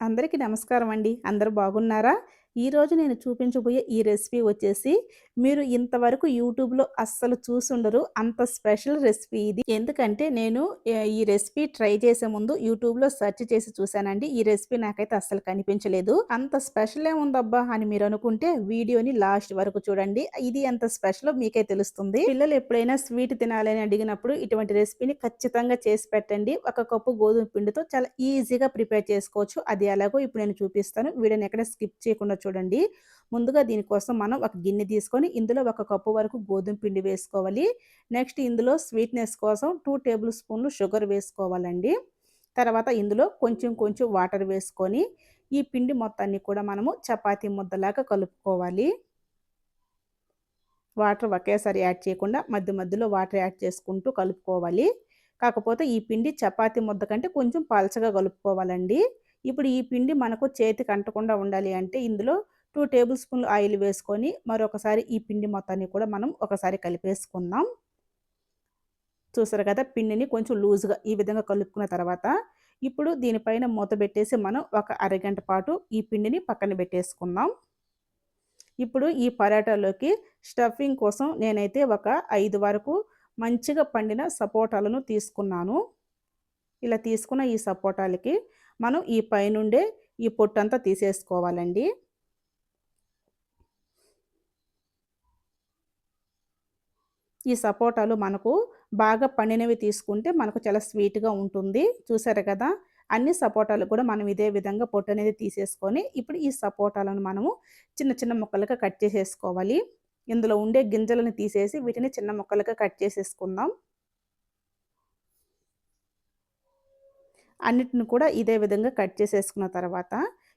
అందరికీ నమస్కారం అండి. అందరూ బాగున్నారా? ఈరోజు నేను చూపించబోయే ఈ రెసిపీ వచ్చేసి మీరు ఇంతవరకు యూట్యూబ్‌లో అస్సలు చూసుండరు. అంత స్పెషల్ రెసిపీ ఇది. ఎందుకంటే నేను ఈ రెసిపీ ట్రై చేసే ముందు యూట్యూబ్‌లో సెర్చ్ చేసి చూసానండి. ఈ రెసిపీ నాకైతే అస్సలు కనిపించలేదు. అంత స్పెషల్ ఏముందబ్బా అని మీరు అనుకుంటే వీడియోని లాస్ట్ వరకు చూడండి. ఇది ఎంత స్పెషలో మీకే తెలుస్తుంది. పిల్లలు ఎప్పుడైనా స్వీట్ తినాలని అడిగినప్పుడు ఇటువంటి రెసిపీని ఖచ్చితంగా చేసి పెట్టండి. ఒక కప్పు గోధుమ పిండితో చాలా ఈజీగా ప్రిపేర్ చేసుకోవచ్చు. అది ఎలాగో ఇప్పుడు నేను చూపిస్తాను. వీడియోని ఎక్కడ స్కిప్ చేయకుండా చూడండి. ముందుగా దీనికోసం మనం ఒక గిన్నె తీసుకొని ఇందులో ఒక కప్పు వరకు గోధుమ పిండి వేసుకోవాలి. నెక్స్ట్ ఇందులో స్వీట్‌నెస్ కోసం 2 టేబుల్ స్పూన్లు షుగర్ వేసుకోవాలండి. తర్వాత ఇందులో కొంచెం కొంచెం వాటర్ వేసుకొని ఈ పిండి మొత్తాన్ని కూడా మనము చపాతీ ముద్దలాగా కలుపుకోవాలి. వాటర్ ఒకేసారి యాడ్ చేయకుండా మధ్య మధ్యలో వాటర్ యాడ్ చేసుకుంటూ కలుపుకోవాలి. కాకపోతే ఈ పిండి చపాతీ ముద్ద కంటే కొంచెం పలచగా కలుపుకోవాలండి. ఇప్పుడు ఈ పిండి మనకు చేతికి అంటకుండా ఉండాలి అంటే ఇందులో 2 టేబుల్ స్పూన్లు ఆయిల్ వేసుకొని మరొకసారి ఈ పిండి మొత్తాన్ని కూడా మనం ఒకసారి కలిపేసుకుందాం. చూసారు కదా, పిండిని కొంచెం లూజ్‌గా ఈ విధంగా కలుపుకున్న తర్వాత ఇప్పుడు దీనిపైన మూత పెట్టేసి మనం ఒక అరగంట పాటు ఈ పిండిని పక్కన పెట్టేసుకుందాం. ఇప్పుడు ఈ పరాటాలోకి స్టఫింగ్ కోసం నేనైతే ఒక 5 వరకు మంచిగా పండిన సపోటాలను తీసుకున్నాను. ఇలా తీసుకున్న ఈ సపోటాలకి మనం ఈ పైనుండే ఈ పొట్టంతా తీసేసుకోవాలండి. ఈ సపోటాలు మనకు బాగా పండినవి తీసుకుంటే మనకు చాలా స్వీట్‌గా ఉంటుంది. చూసారు కదా! అన్ని సపోటాలు కూడా మనం ఇదే విధంగా పొట్టనేది తీసేసుకొని, ఇప్పుడు ఈ సపోటాలను మనము చిన్న చిన్న ముక్కలుగా కట్ చేసేసుకోవాలి. ఇందులో ఉండే గింజలను తీసేసి వీటిని చిన్న ముక్కలుగా కట్ చేసేసుకుందాం. అన్నిటిని కూడా ఇదే విధంగా కట్ చేసేసుకున్న తర్వాత,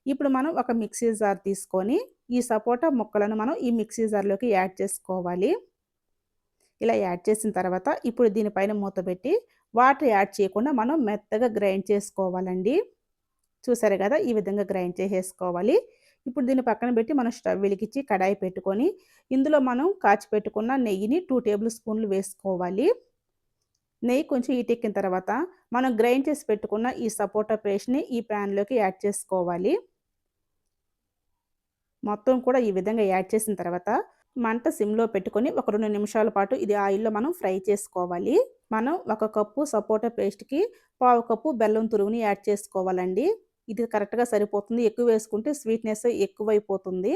ఇప్పుడు మనం ఒక మిక్సీ జార్ తీసుకొని, ఈ సపోటా ముక్కలను మనం ఈ మిక్సీ జార్‌లోకి యాడ్ చేసుకోవాలి. ఇలా యాడ్ చేసిన తర్వాత ఇప్పుడు దీనిపైన మూత పెట్టి వాటర్ యాడ్ చేయకుండా మనం మెత్తగా గ్రైండ్ చేసుకోవాలండి. చూసారు కదా! ఈ విధంగా గ్రైండ్ చేసేసుకోవాలి. ఇప్పుడు దీన్ని పక్కన పెట్టి మనం స్టవ్ వెలిగించి కడాయి పెట్టుకొని ఇందులో మనం కాచి పెట్టుకున్న నెయ్యిని 2 టేబుల్ స్పూన్లు వేసుకోవాలి. నెయ్యి కొంచెం హీటెక్కిన తర్వాత మనం గ్రైండ్ చేసి పెట్టుకున్న ఈ సపోటా పేస్ట్‌ని ఈ ప్యాన్‌లోకి యాడ్ చేసుకోవాలి. మొత్తం కూడా ఈ విధంగా యాడ్ చేసిన తర్వాత మంట సిమ్‌లో పెట్టుకొని ఒక 2 నిమిషాల పాటు ఇది ఆయిల్‌లో మనం ఫ్రై చేసుకోవాలి. మనం ఒక కప్పు సపోటా పేస్ట్‌కి పావు కప్పు బెల్లం తురుముని యాడ్ చేసుకోవాలండి. ఇది కరెక్ట్‌గా సరిపోతుంది. ఎక్కువ వేసుకుంటే స్వీట్‌నెస్ ఎక్కువైపోతుంది.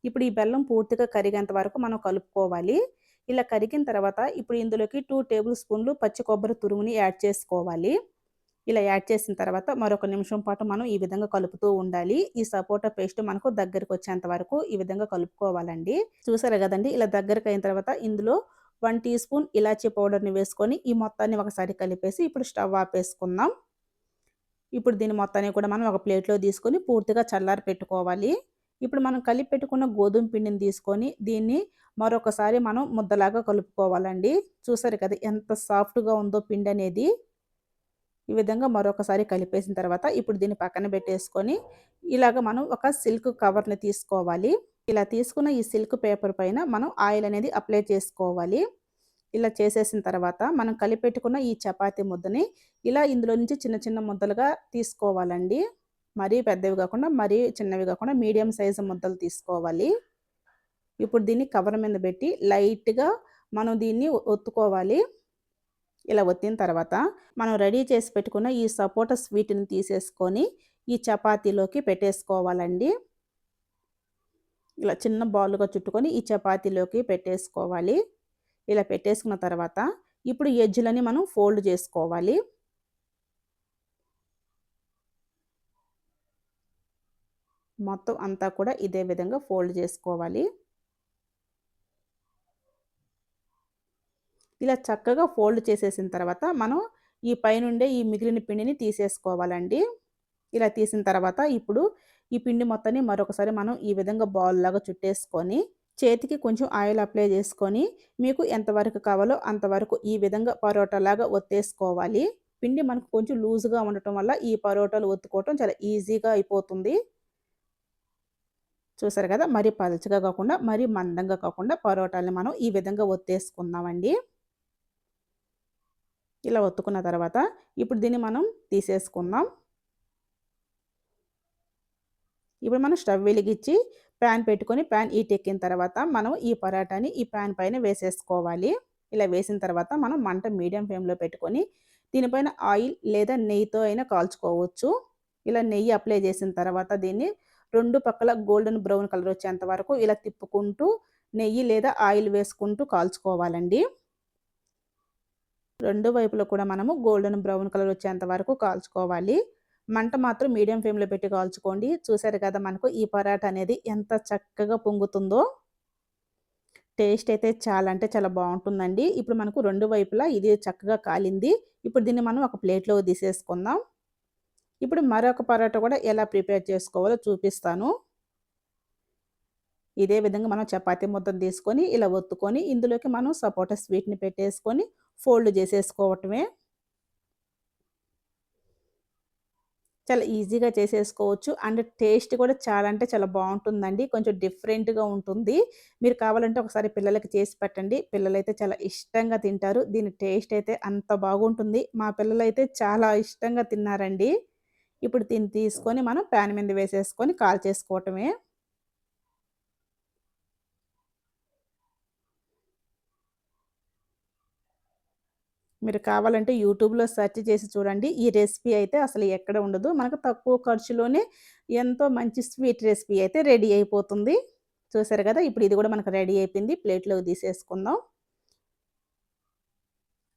ఇప్పుడు ఈ బెల్లం పూర్తిగా కరిగేంత వరకు మనం కలుపుకోవాలి. ఇలా కరిగిన తర్వాత ఇప్పుడు ఇందులోకి 2 టేబుల్ స్పూన్లు పచ్చి కొబ్బరి తురుముని యాడ్ చేసుకోవాలి. ఇలా యాడ్ చేసిన తర్వాత మరొక నిమిషం పాటు మనం ఈ విధంగా కలుపుతూ ఉండాలి. ఈ సపోటా పేస్ట్ మనకు దగ్గరకొచ్చేంత వరకు ఈ విధంగా కలుపుకోవాలండి. చూసారు గదండీ! ఇలా దగ్గరకయిన తర్వాత ఇందులో 1 టీ స్పూన్ ఇలాచీ పౌడర్‌ని వేసుకొని ఈ మొత్తాన్ని ఒకసారి కలిపేసి ఇప్పుడు స్టవ్ ఆపేసుకుందాం. ఇప్పుడు దీన్ని మొత్తాన్ని కూడా మనం ఒక ప్లేట్‌లో తీసుకొని పూర్తిగా చల్లారి పెట్టుకోవాలి. ఇప్పుడు మనం కలిపి పెట్టుకున్న గోధుమ పిండిని తీసుకొని దీన్ని మరొకసారి మనం ముద్దలాగా కలుపుకోవాలండి. చూసారు కదా! ఎంత సాఫ్ట్‌గా ఉందో పిండనేది. ఈ విధంగా మరొకసారి కలిపేసిన తర్వాత ఇప్పుడు దీన్ని పక్కన పెట్టేసుకొని ఇలాగ మనం ఒక సిల్క్ కవర్‌ని తీసుకోవాలి. ఇలా తీసుకున్న ఈ సిల్క్ పేపర్ పైన మనం ఆయిల్ అనేది అప్లై చేసుకోవాలి. ఇలా చేసేసిన తర్వాత మనం కలిపెట్టుకున్న ఈ చపాతీ ముద్దని ఇలా ఇందులో నుంచి చిన్న చిన్న ముద్దలుగా తీసుకోవాలండి. మరీ పెద్దవి కాకుండా, మరీ చిన్నవి కాకుండా మీడియం సైజు ముద్దలు తీసుకోవాలి. ఇప్పుడు దీన్ని కవర్ మీద పెట్టి లైట్‌గా మనం దీన్ని ఒత్తుకోవాలి. ఇలా ఒత్తిన తర్వాత మనం రెడీ చేసి పెట్టుకున్న ఈ సపోటా స్వీట్‌ని తీసేసుకొని ఈ చపాతీలోకి పెట్టేసుకోవాలండి. ఇలా చిన్న బాలుగా చుట్టుకొని ఈ చపాతీలోకి పెట్టేసుకోవాలి. ఇలా పెట్టేసుకున్న తర్వాత ఇప్పుడు ఎడ్జ్‌లని మనం ఫోల్డ్ చేసుకోవాలి. మొత్తం అంతా కూడా ఇదే విధంగా ఫోల్డ్ చేసుకోవాలి. ఇలా చక్కగా ఫోల్డ్ చేసేసిన తర్వాత మనం ఈ పైనుండే ఈ మిగిలిన పిండిని తీసేసుకోవాలండి. ఇలా తీసిన తర్వాత ఇప్పుడు ఈ పిండి మొత్తాన్ని మరొకసారి మనం ఈ విధంగా బాల్ లాగా చుట్టేసుకొని చేతికి కొంచెం ఆయిల్ అప్లై చేసుకొని మీకు ఎంతవరకు కావాలో అంతవరకు ఈ విధంగా పరోటాలాగా ఒత్తేసుకోవాలి. పిండి మనకు కొంచెం లూజ్‌గా ఉండటం వల్ల ఈ పరోటాలు ఒత్తుకోవటం చాలా ఈజీగా అయిపోతుంది. చూసారు కదా! మరీ పలచగా కాకుండా, మరీ మందంగా కాకుండా పరోటాలని మనం ఈ విధంగా ఒత్తేసుకుందామండి. ఇలా ఒత్తుకున్న తర్వాత ఇప్పుడు దీన్ని మనం తీసేసుకుందాం. ఇప్పుడు మనం స్టవ్ వెలిగించి ప్యాన్ పెట్టుకొని ప్యాన్ హీట్ ఎక్కిన తర్వాత మనం ఈ పరాటాని ఈ ప్యాన్ పైన వేసేసుకోవాలి. ఇలా వేసిన తర్వాత మనం మంట మీడియం ఫ్లేమ్‌లో పెట్టుకొని దీనిపైన ఆయిల్ లేదా నెయ్యితో అయినా కాల్చుకోవచ్చు. ఇలా నెయ్యి అప్లై చేసిన తర్వాత దీన్ని 2 పక్కల గోల్డెన్ బ్రౌన్ కలర్ వచ్చేంత వరకు ఇలా తిప్పుకుంటూ నెయ్యి లేదా ఆయిల్ వేసుకుంటూ కాల్చుకోవాలండి. 2 వైపులా కూడా మనము గోల్డెన్ బ్రౌన్ కలర్ వచ్చేంత వరకు కాల్చుకోవాలి. మంట మాత్రం మీడియం ఫ్లేమ్‌లో పెట్టి కాల్చుకోండి. చూసారు కదా మనకు ఈ పరాటా అనేది ఎంత చక్కగా పొంగుతుందో. టేస్ట్ అయితే చాలా అంటే చాలా బావుంటుందండి. ఇప్పుడు మనకు 2 వైపులా ఇది చక్కగా కాలింది. ఇప్పుడు దీన్ని మనం ఒక ప్లేట్‌లోకి తీసేసుకుందాం. ఇప్పుడు మరొక పరోటా కూడా ఎలా ప్రిపేర్ చేసుకోవాలో చూపిస్తాను. ఇదే విధంగా మనం చపాతీ ముద్దను తీసుకొని ఇలా ఒత్తుకొని ఇందులోకి మనం సపోటా స్వీట్‌ని పెట్టేసుకొని ఫోల్డ్ చేసేసుకోవటమే. చాలా ఈజీగా చేసేసుకోవచ్చు. అండ్ టేస్ట్ కూడా చాలా అంటే చాలా బావుంటుందండి. కొంచెం డిఫరెంట్‌గా ఉంటుంది. మీరు కావాలంటే ఒకసారి పిల్లలకి చేసి పెట్టండి. పిల్లలైతే చాలా ఇష్టంగా తింటారు. దీని టేస్ట్ అయితే అంత బాగుంటుంది. మా పిల్లలైతే చాలా ఇష్టంగా తిన్నారండి. ఇప్పుడు దీన్ని తీసుకొని మనం ప్యాన్ మీద వేసేసుకొని కాల్చేసుకోవటమే. మీరు కావాలంటే యూట్యూబ్‌లో సెర్చ్ చేసి చూడండి. ఈ రెసిపీ అయితే అసలు ఎక్కడ ఉండదు. మనకు తక్కువ ఖర్చులోనే ఎంతో మంచి స్వీట్ రెసిపీ అయితే రెడీ అయిపోతుంది. చూసారు కదా! ఇప్పుడు ఇది కూడా మనకు రెడీ అయిపోయింది. ప్లేట్‌లోకి తీసేసుకుందాం.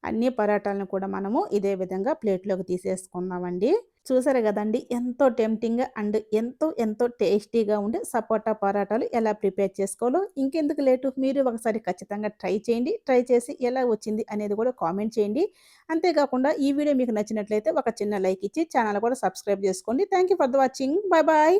అన్ని పరాటాలను కూడా మనము ఇదే విధంగా ప్లేట్‌లోకి తీసేసుకుందామండి. చూసారు గదండీ! ఎంతో టెంప్టింగ్‌గా అండ్ ఎంతో టేస్టీగా ఉండే సపోటా పరాటాలు ఎలా ప్రిపేర్ చేసుకోవాలో ఇంకెందుకు లేటు మీరు ఒకసారి ఖచ్చితంగా ట్రై చేయండి. ట్రై చేసి ఎలా వచ్చింది అనేది కూడా కామెంట్ చేయండి. అంతేకాకుండా ఈ వీడియో మీకు నచ్చినట్లయితే ఒక చిన్న లైక్ ఇచ్చి ఛానెల్ కూడా సబ్స్క్రైబ్ చేసుకోండి. Thank you for the watching. By by.